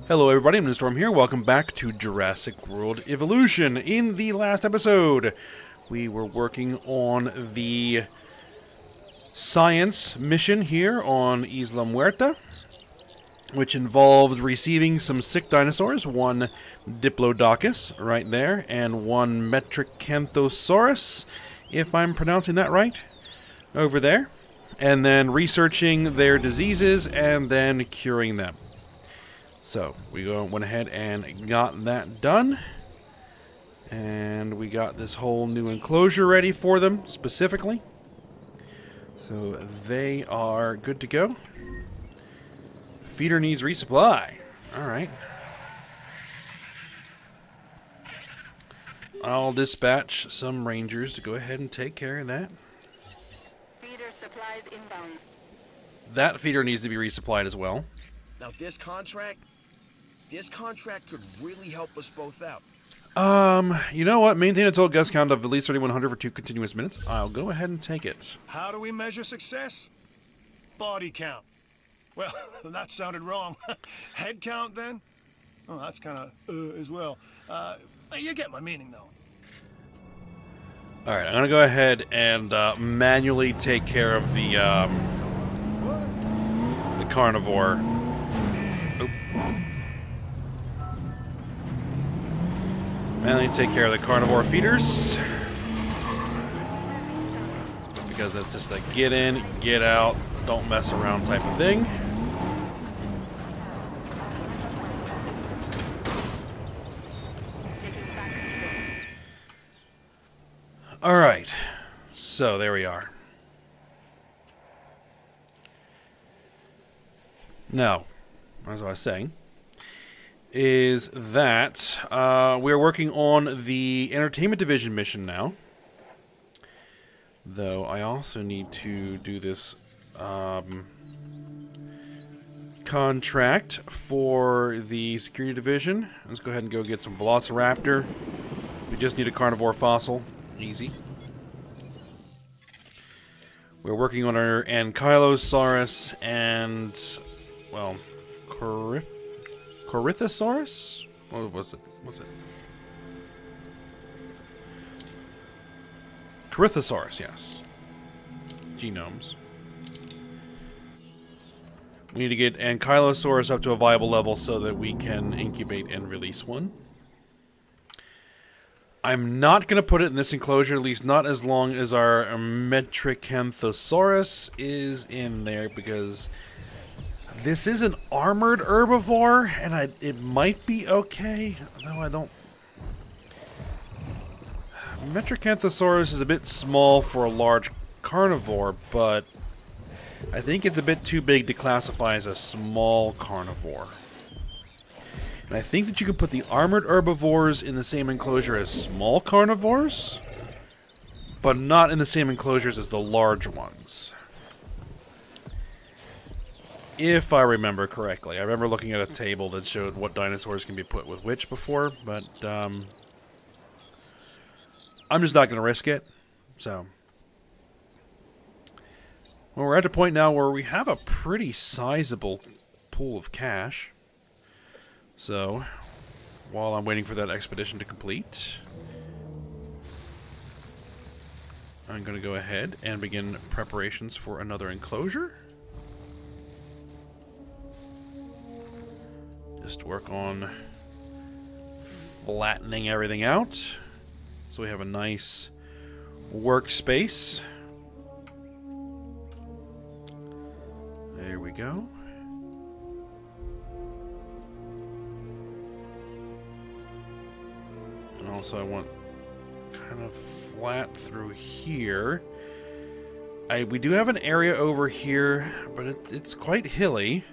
Hello everybody, I'm Storm here. Welcome back to Jurassic World Evolution. In the last episode, we were working on the science mission here on Isla Muerta, which involved receiving some sick dinosaurs, one Diplodocus right there, and one Metricanthosaurus, if I'm pronouncing that right, over there, and then researching their diseases and then curing them. So, we went ahead and got that done. And we got this whole new enclosure ready for them, specifically. So, they are good to go. Feeder needs resupply. Alright. I'll dispatch some rangers to go ahead and take care of that. Feeder supplies inbound. That feeder needs to be resupplied as well. Now this contract could really help us both out. You know what? Maintain a total guest count of at least 3,100 for 2 continuous minutes. I'll go ahead and take it. How do we measure success? Body count. Well, that sounded wrong. Head count, then? Oh, that's kind of as well. You get my meaning, though. Alright, I'm going to go ahead and manually take care of the carnivore. Manually take care of the carnivore feeders. Because that's just a get in, get out, don't mess around type of thing. Alright, so there we are. Now, as I was saying, is that we're working on the entertainment division mission now. Though I also need to do this contract for the security division. Let's go ahead and go get some Velociraptor. We just need a carnivore fossil. Easy. We're working on our Ankylosaurid and, well, Corythosaurus? What was it? What's it? Corythosaurus, yes. Genomes. We need to get Ankylosaurus up to a viable level so that we can incubate and release one. I'm not going to put it in this enclosure, at least not as long as our Metricanthosaurus is in there, because this is an armored herbivore, and it might be okay, though I don't... Metricanthosaurus is a bit small for a large carnivore, but I think it's a bit too big to classify as a small carnivore. And I think that you can put the armored herbivores in the same enclosure as small carnivores, but not in the same enclosures as the large ones. If I remember correctly. I remember looking at a table that showed what dinosaurs can be put with which before, but I'm just not going to risk it. So, well, we're at a point now where we have a pretty sizable pool of cash. So, while I'm waiting for that expedition to complete, I'm going to go ahead and begin preparations for another enclosure. Just work on flattening everything out so we have a nice workspace. There we go. And also I want kind of flat through here. We do have an area over here, but it's quite hilly.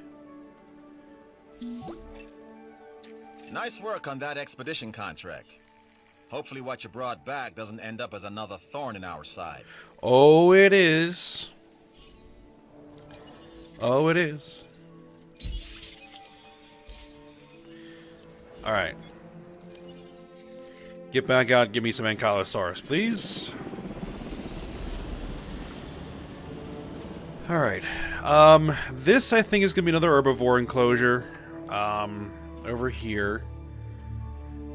Nice work on that expedition contract. Hopefully what you brought back doesn't end up as another thorn in our side. Oh, it is. Oh, it is. Alright. Get back out, give me some Ankylosaurus, please. Alright. This, I think, is going to be another herbivore enclosure. over here.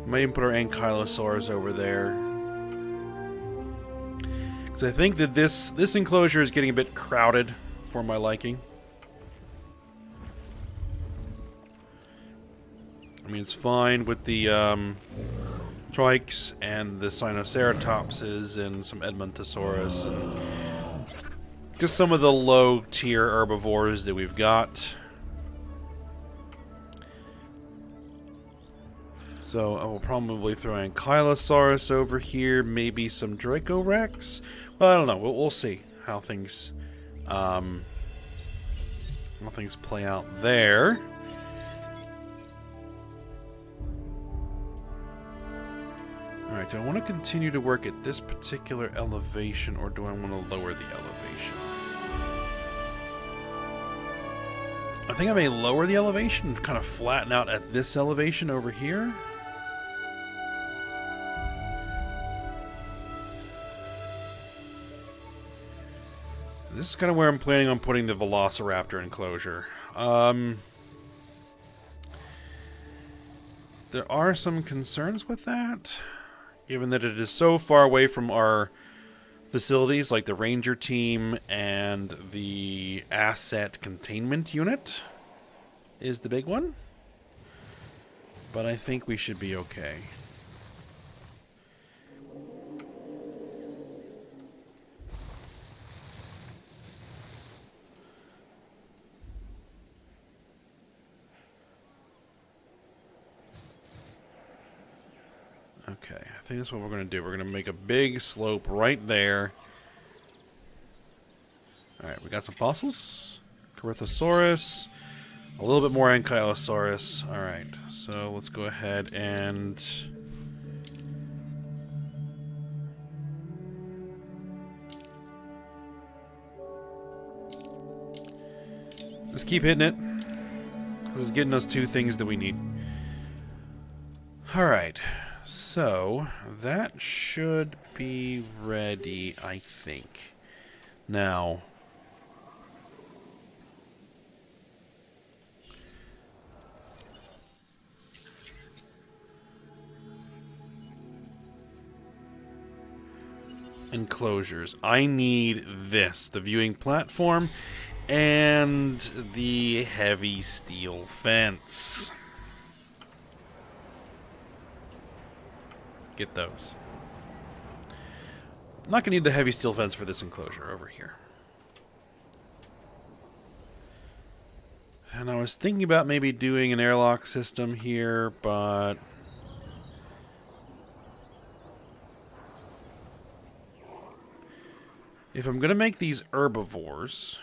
Might even put our Ankylosaurs over there. Because I think that this enclosure is getting a bit crowded for my liking. I mean, it's fine with the Trikes and the Sinoceratopses and some Edmontosaurus and just some of the low-tier herbivores that we've got. So I will probably throw Ankylosaurus over here, maybe some Dracorex. Well, I don't know. We'll see how things play out there. All right. Do I want to continue to work at this particular elevation, or do I want to lower the elevation? I think I may lower the elevation and kind of flatten out at this elevation over here. This is kind of where I'm planning on putting the Velociraptor enclosure. There are some concerns with that, given that it is so far away from our facilities like the Ranger team and the Asset Containment Unit is the big one. But I think we should be okay. Okay, I think that's what we're going to do. We're going to make a big slope right there. Alright, we got some fossils. Corythosaurus. A little bit more Ankylosaurus. Alright, so let's go ahead and... just keep hitting it. This is getting us two things that we need. Alright. So, that should be ready, I think. Now, enclosures. I need this, the viewing platform, and the heavy steel fence. Get those. I'm not going to need the heavy steel fence for this enclosure over here. And I was thinking about maybe doing an airlock system here, but... if I'm going to make these herbivores,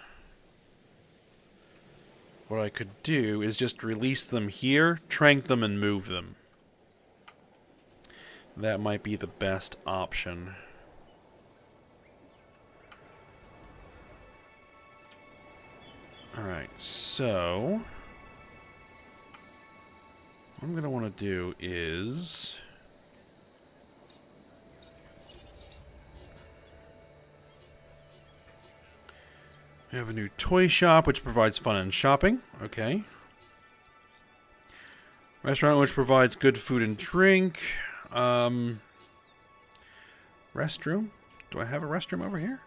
what I could do is just release them here, trank them, and move them. That might be the best option. Alright, so... what I'm going to want to do is... we have a new toy shop, which provides fun and shopping. Okay. Restaurant, which provides good food and drink. Restroom? Do I have a restroom over here?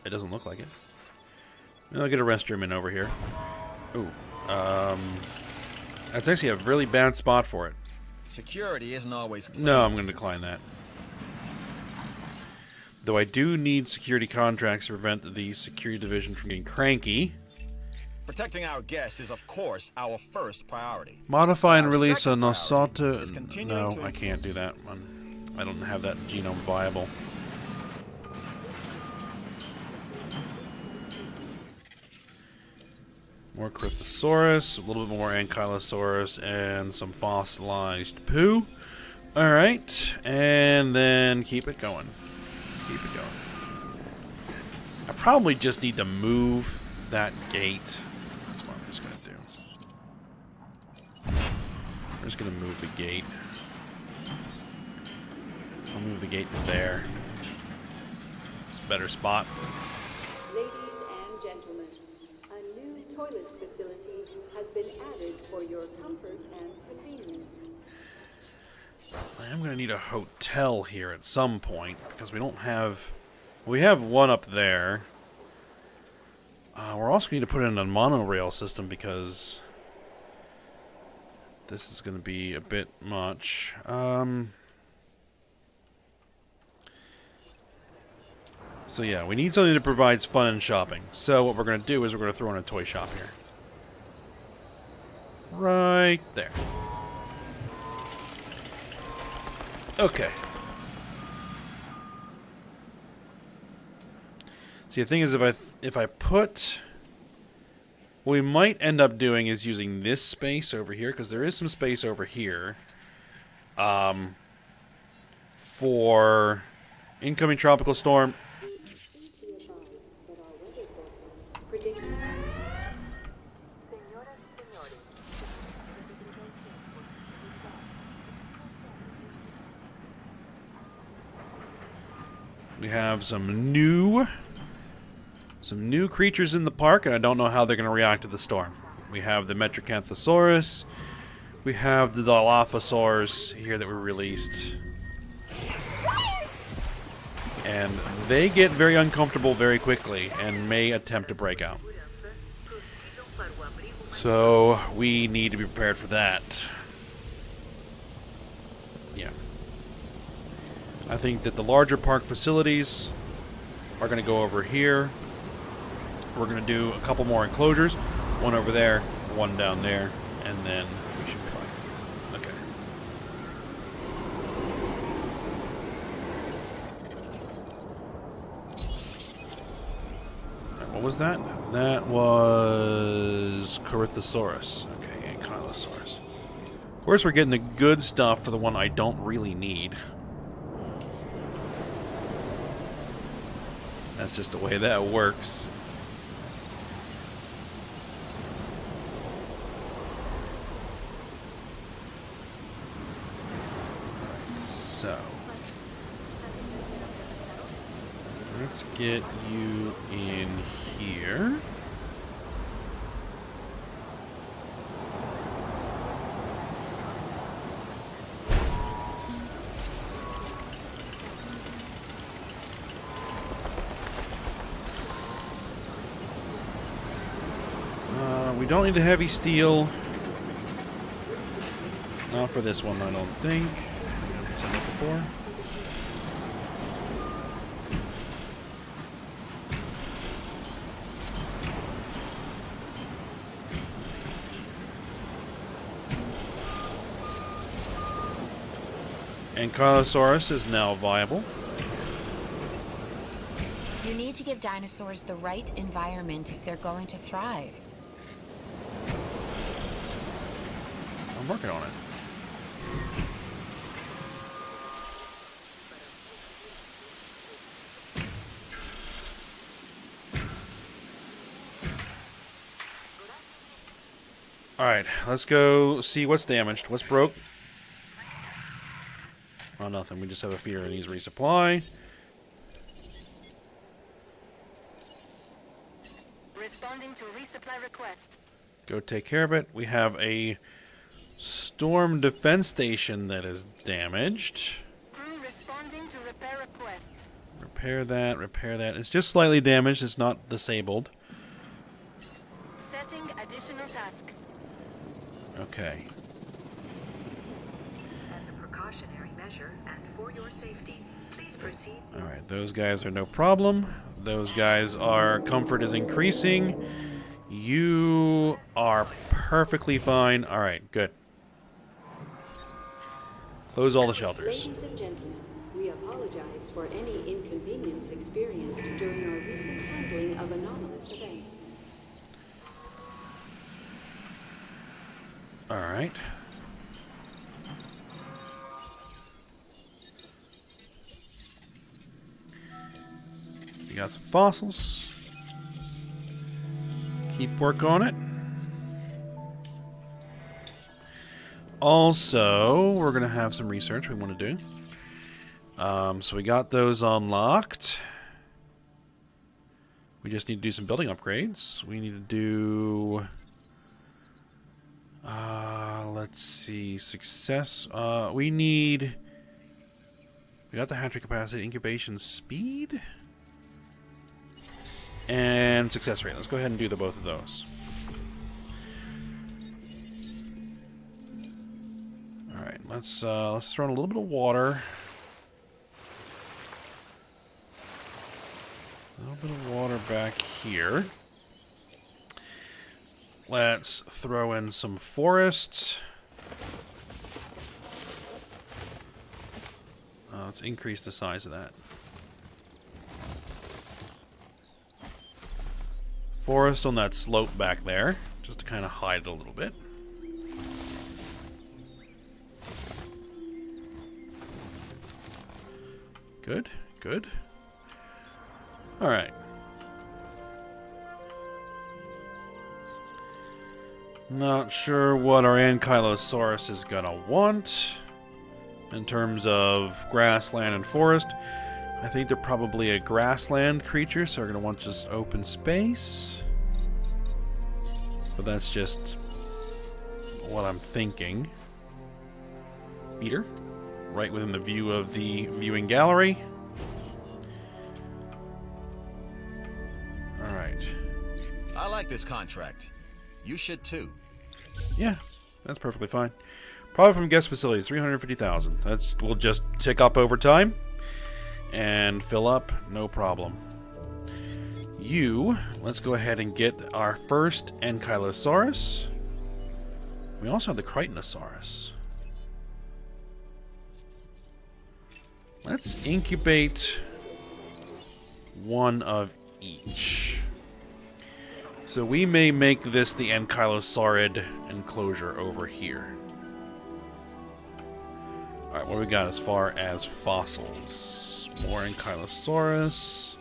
It doesn't look like it. I'll get a restroom in over here. Ooh. That's actually a really bad spot for it. Security isn't always clean. No, I'm going to decline that. Though I do need security contracts to prevent the security division from getting cranky. Protecting our guests is, of course, our first priority. Modify and Our release a second priority Nosota. is continuing No, to I can't do that one. I don't have that genome viable. More Corythosaurus, a little bit more Ankylosaurus, and some fossilized poo. Alright, and then keep it going. Keep it going. I probably just need to move that gate. That's what I'm just going to do. I'm just going to move the gate. I'll move the gate there. It's a better spot. Ladies and gentlemen, a new toilet facility has been added for your comfort and I am going to need a hotel here at some point, because we don't have... We have one up there. We're also going to need to put in a monorail system, because this is going to be a bit much. So yeah, we need something that provides fun and shopping. So what we're going to do is we're going to throw in a toy shop here. Right there. Okay. See, the thing is, if I put... What we might end up doing is using this space over here, because there is some space over here. For incoming tropical storm... We have some new creatures in the park, and I don't know how they're going to react to the storm. We have the Ankylosaurid. We have the Dilophosaurs here that were released. And they get very uncomfortable very quickly and may attempt to break out. So we need to be prepared for that. Yeah. I think that the larger park facilities are going to go over here. We're going to do a couple more enclosures. One over there, one down there, and then we should be fine. Okay. What was that? That was Corythosaurus. Okay, Ankylosaurid. Of course, we're getting the good stuff for the one I don't really need. That's just the way that works. Alright, so let's get you in here. We don't need a heavy steel. Not for this one, I don't think. I've seen it before. Ankylosaurid is now viable. You need to give dinosaurs the right environment if they're going to thrive. I'm working on it. Alright, let's go see what's damaged. What's broke? Oh, nothing. We just have a feeder that needs resupply. Responding to resupply request. Go take care of it. We have a storm defense station that is damaged. Crew responding to repair request. Repair that, repair that. It's just slightly damaged. It's not disabled. Setting additional task. Okay. As a precautionary measure and for your safety, please proceed. Alright, those guys are no problem. Those guys are... Comfort is increasing. You are perfectly fine. Alright, good. Close all the shelters. Ladies and gentlemen, we apologize for any inconvenience experienced during our recent handling of anomalous events. Alright. You got some fossils. Keep work on it. Also, we're going to have some research we want to do. So we got those unlocked. We just need to do some building upgrades. We need to do... let's see. Success. We got the hatchery capacity, incubation speed, and success rate. Let's go ahead and do the both of those. All right. Let's throw in a little bit of water. A little bit of water back here. Let's throw in some forest. Let's increase the size of that. Forest on that slope back there, just to kind of hide it a little bit. Good, good. All right. Not sure what our Ankylosaurid is gonna want in terms of grassland and forest. I think they're probably a grassland creature, so they're gonna want just open space. But that's just what I'm thinking. Feeder, right within the view of the viewing gallery. All right. I like this contract. You should too. Yeah, that's perfectly fine. Profit from guest facilities, 350,000. We'll just tick up over time and fill up, no problem. Let's go ahead and get our first Ankylosaurid. We also have the Crichtonosaurus. Let's incubate one of each. So we may make this the Ankylosaurid enclosure over here. Alright, what do we got as far as fossils? More Ankylosaurus.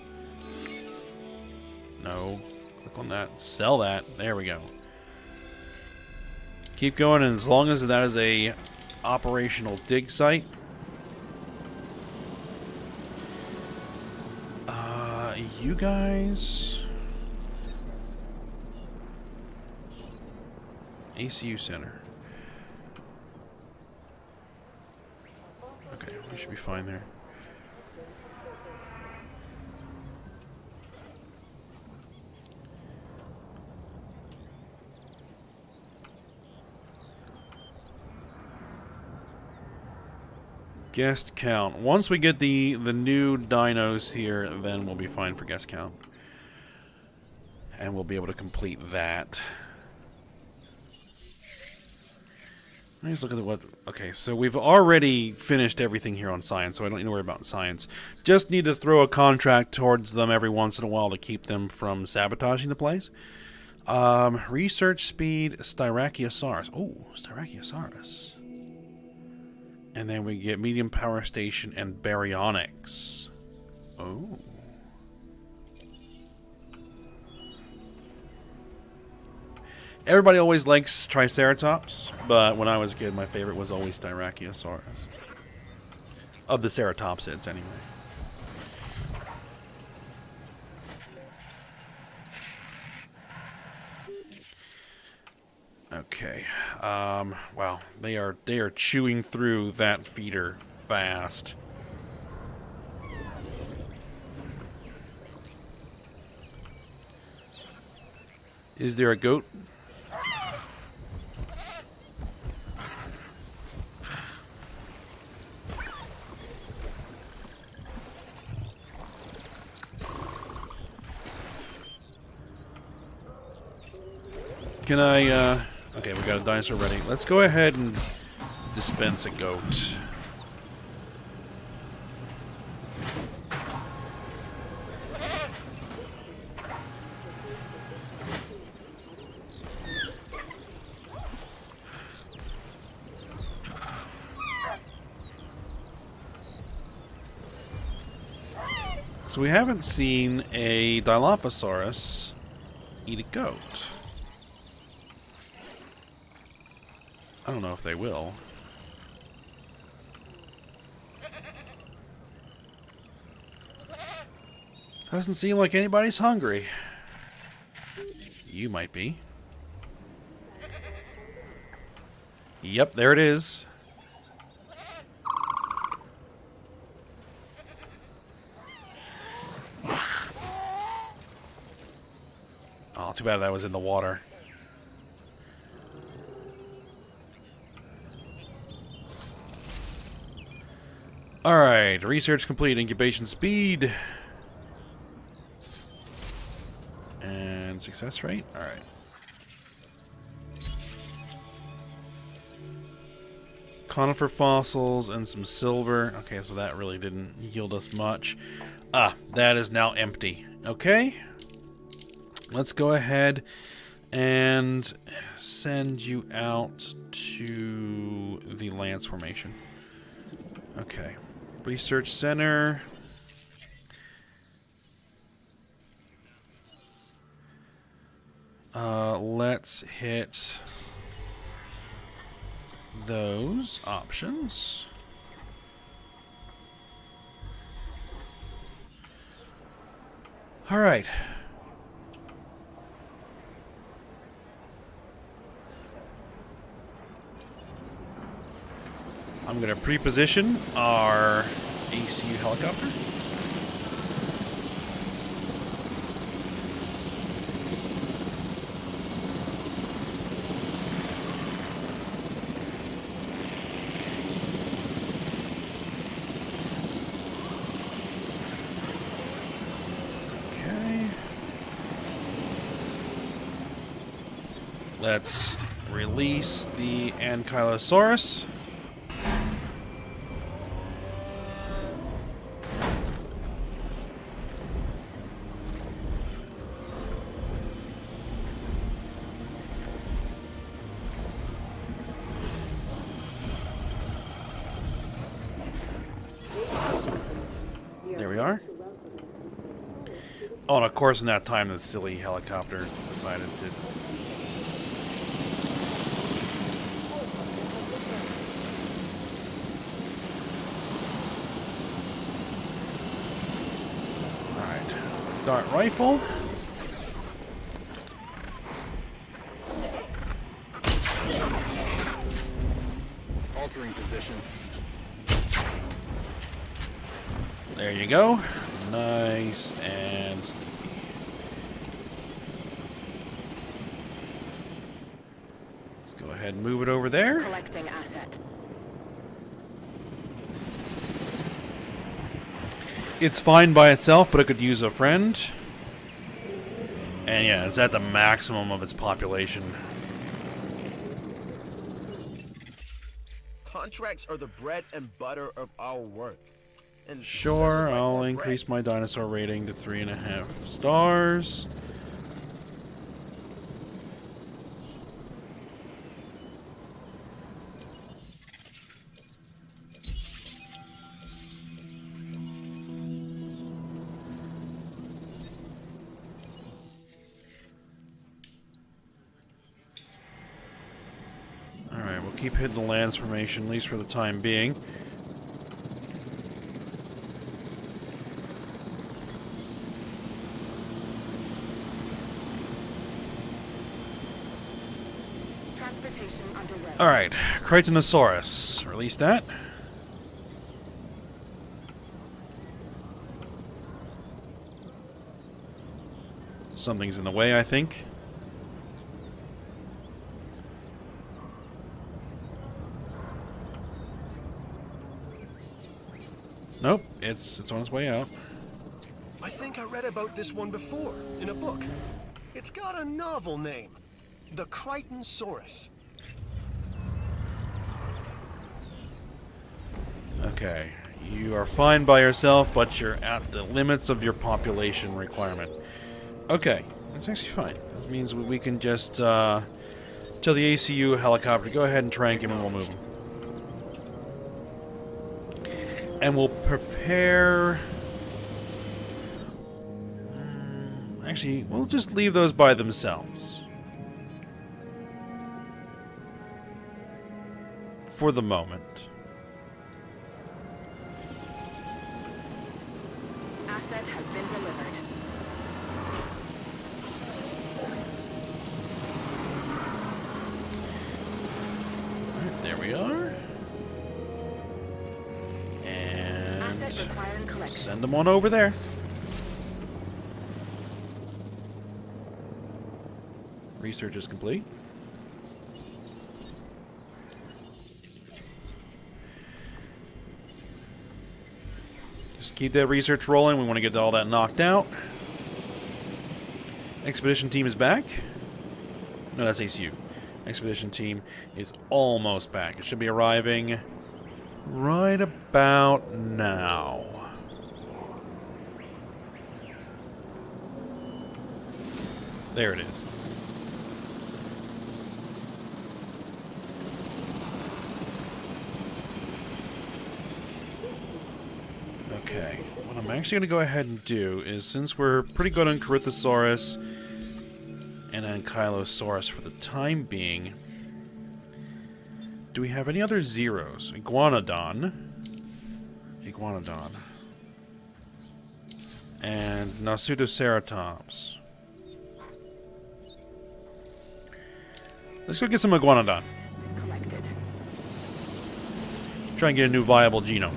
No. Click on that. Sell that. There we go. Keep going, and as long as that is a operational dig site. You guys... ACU Center. Okay, we should be fine there. Guest count. Once we get the new dinos here, then we'll be fine for guest count. And we'll be able to complete that. Let's look at what... Okay, so we've already finished everything here on science, so I don't need to worry about science. Just need to throw a contract towards them every once in a while to keep them from sabotaging the place. Research speed, Styracosaurus. Oh, Styracosaurus. And then we get medium power station and baryonyx. Oh. Everybody always likes Triceratops, but when I was a kid, my favorite was always Styracosaurus. Of the ceratopsids, anyway. Okay. Wow, they are chewing through that feeder fast. Is there a goat? Can I, okay, we got a dinosaur ready. Let's go ahead and dispense a goat. So we haven't seen a Dilophosaurus eat a goat. I don't know if they will. Doesn't seem like anybody's hungry. You might be. Yep, there it is. Oh, too bad that was in the water. Alright, research complete. Incubation speed. And success rate? Alright. Conifer fossils and some silver. Okay, so that really didn't yield us much. Ah, that is now empty. Okay. Let's go ahead and send you out to the Lance Formation. Okay. Research Center. Let's hit those options. All right. I'm going to pre-position our ACU helicopter. Okay. Let's release the Ankylosaurid. There we are. Oh, and of course in that time the silly helicopter decided to... Alright. Dart rifle. Altering position. There you go. Nice and sleepy. Let's go ahead and move it over there. Collecting asset. It's fine by itself, but it could use a friend. And yeah, it's at the maximum of its population. Contracts are the bread and butter of our work. And Sure, doesn't like I'll more increase bread. my dinosaur rating to 3.5 stars. Alright, we'll keep hitting the Lance Formation, at least for the time being. Transportation underway. Alright, Crichtonosaurus. Release that. Something's in the way, I think. Nope, it's on its way out. I think I read about this one before, in a book. It's got a novel name. The Crichtonosaurus. Okay, you are fine by yourself, but you're at the limits of your population requirement. Okay, that's actually fine. That means we can just tell the ACU helicopter to go ahead and trank him and we'll move him. And we'll prepare... Actually, we'll just leave those by themselves. For the moment. Asset has been delivered. There we are. And Asset requiring collection. send them on over there. Research is complete. Just keep that research rolling. We want to get all that knocked out. Expedition team is back. No, that's ACU. Expedition team is almost back. It should be arriving right about now. There it is. Okay, what I'm actually going to go ahead and do is, since we're pretty good on Corythosaurus and Ankylosaurid for the time being, do we have any other zeros? Iguanodon. And Nasutoceratops. Let's go get some Iguanodon. Collected. Try and get a new viable genome.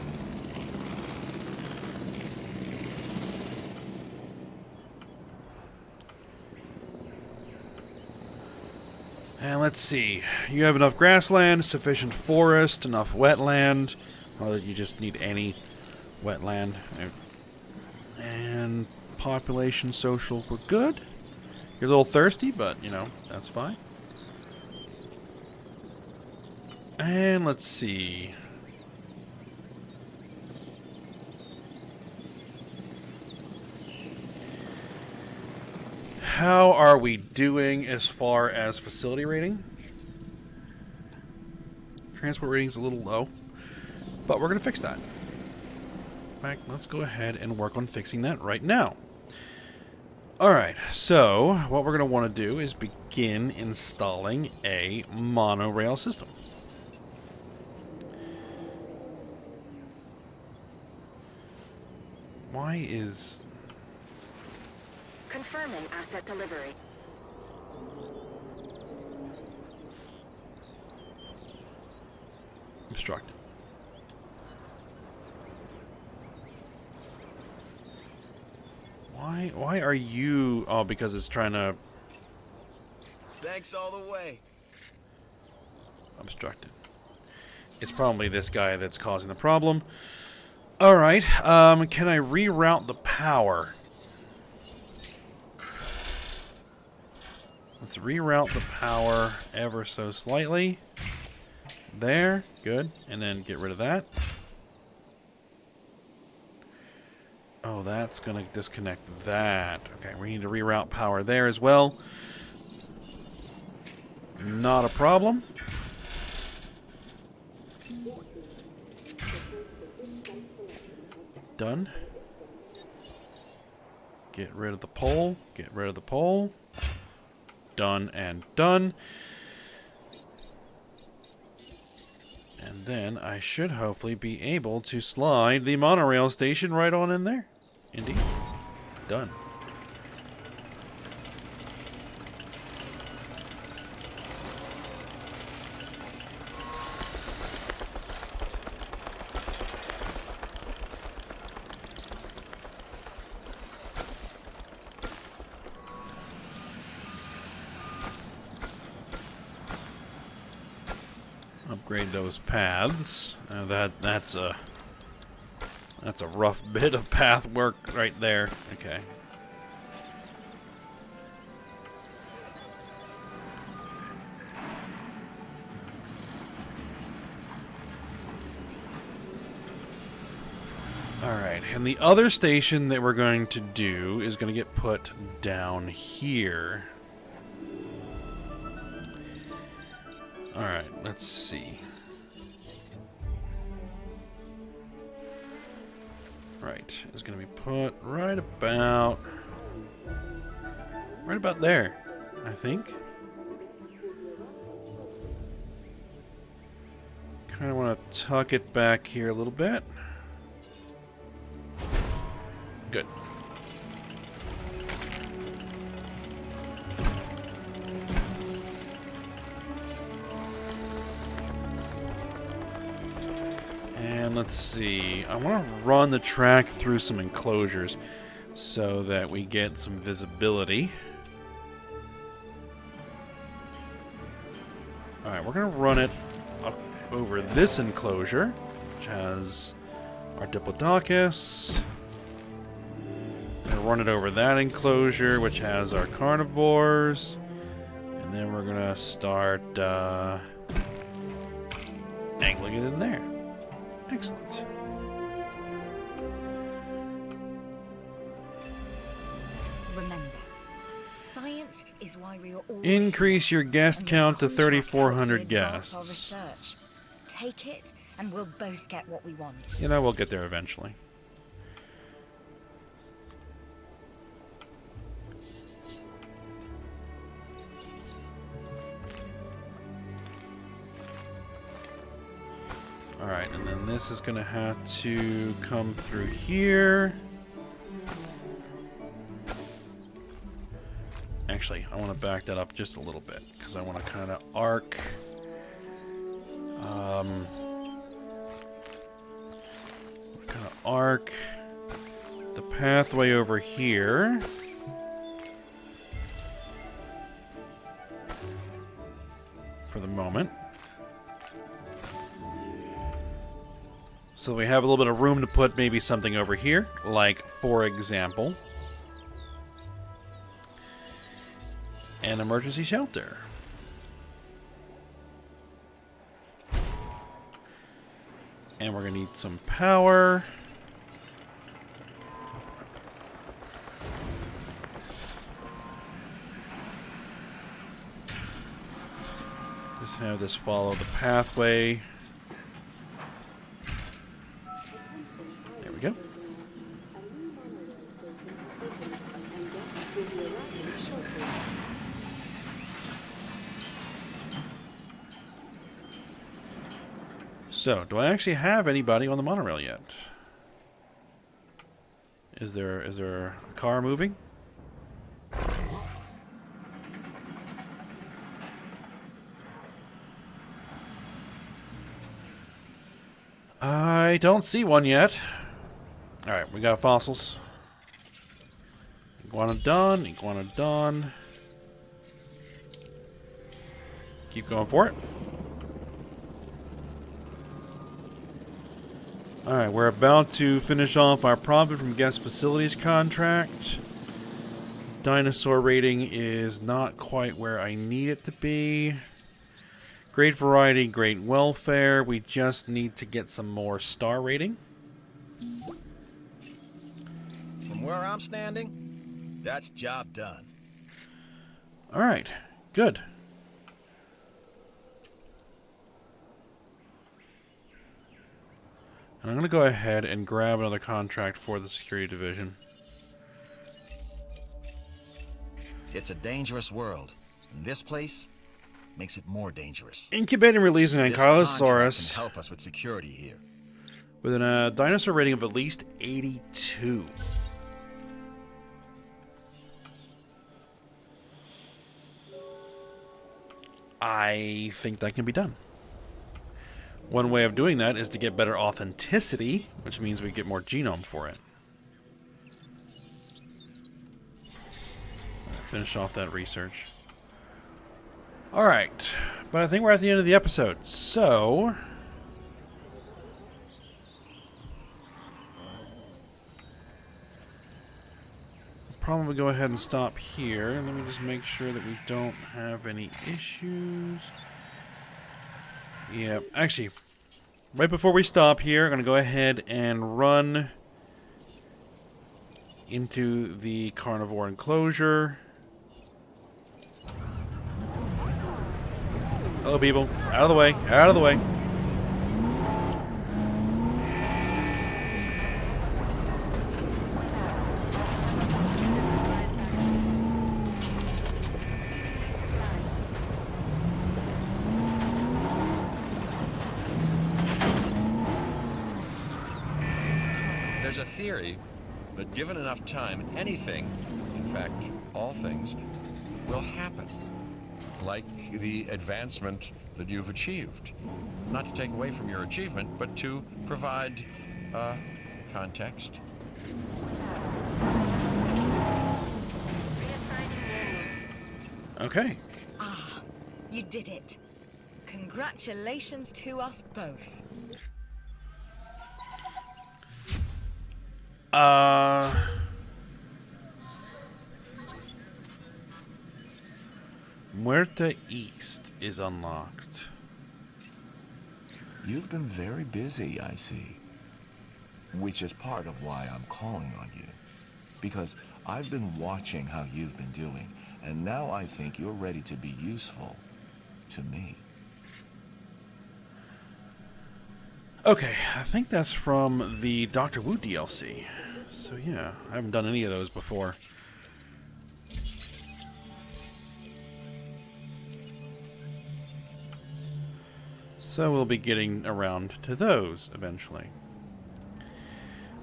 And let's see. You have enough grassland, sufficient forest, enough wetland. Or you just need any wetland. And population, social, we're good. You're a little thirsty, but, you know, that's fine. And let's see. How are we doing as far as facility rating? Transport rating's a little low, but we're going to fix that. In fact, let's go ahead and work on fixing that right now. Alright, so what we're going to want to do is begin installing a monorail system. Why is... Confirming asset delivery. obstruct? Why are you... Oh, because it's trying to... Thanks all the way. Obstructed. It's probably this guy that's causing the problem. Alright, can I reroute the power? Let's reroute the power ever so slightly. There, good. And then get rid of that. Oh, that's going to disconnect that. Okay, we need to reroute power there as well. Not a problem. Done. Get rid of the pole. Get rid of the pole. Done and done. And then I should hopefully be able to slide the monorail station right on in there. Indeed. Done. Upgrade those paths. That's a rough bit of path work right there. Okay. Alright, and the other station that we're going to do is going to get put down here. Alright, let's see. Right, it's going to be put right about there, I think. Kind of want to tuck it back here a little bit. Good. And let's see. I want to run the track through some enclosures so that we get some visibility. Alright, we're going to run it up over this enclosure, which has our Diplodocus. And run it over that enclosure, which has our carnivores. And then we're going to start angling it in there. Excellent. Remember, science is why we are all Increase your guest and this count to contract helps 3,400 me advance our guests. research. Take it, and we'll both get what we want. You know, we'll get there eventually. Alright, and then this is going to have to come through here. Actually, I want to back that up just a little bit, because I want to kind of arc... the pathway over here. For the moment. So we have a little bit of room to put maybe something over here, like, for example, an emergency shelter. And we're going to need some power. Just have this follow the pathway. There we go. So, do I actually have anybody on the monorail yet? Is there a car moving? I don't see one yet. Alright, we got fossils. Iguanodon, Iguanodon. Keep going for it. Alright, we're about to finish off our profit from guest facilities contract. Dinosaur rating is not quite where I need it to be. Great variety, great welfare. We just need to get some more star rating. From where I'm standing, that's job done. Alright, good. And I'm going to go ahead and grab another contract for the security division. It's a dangerous world, and this place makes it more dangerous. Incubate and release an This contract Ankylosaurid can help us with security here. with a dinosaur rating of at least 82. I think that can be done. One way of doing that is to get better authenticity, which means we get more genome for it. Finish off that research. Alright, but I think we're at the end of the episode, so... I'll probably go ahead and stop here. Let me just make sure that we don't have any issues. Yeah, actually, right before we stop here, I'm going to go ahead and run into the carnivore enclosure. Hello, people. Out of the way. Out of the way. There's a theory that given enough time, anything, in fact, all things, will happen. Like the advancement that you've achieved. Not to take away from your achievement, but to provide context. Okay. Ah, you did it. Congratulations to us both. Muerte East is unlocked. You've been very busy, I see. Which is part of why I'm calling on you. Because I've been watching how you've been doing, and now I think you're ready to be useful to me. Okay, I think that's from the Doctor Wu DLC. So yeah, I haven't done any of those before. So we'll be getting around to those eventually.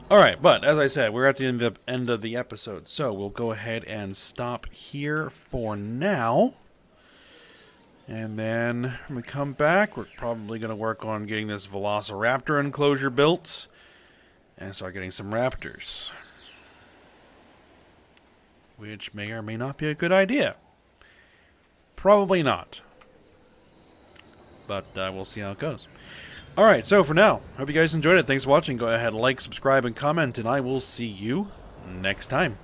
Alright, but as I said, we're at the end of the episode, so we'll go ahead and stop here for now. And then when we come back, we're probably going to work on getting this Velociraptor enclosure built and start getting some raptors. Which may or may not be a good idea. Probably not. But we'll see how it goes. Alright, so for now, hope you guys enjoyed it. Thanks for watching. Go ahead, like, subscribe, and comment, and I will see you next time.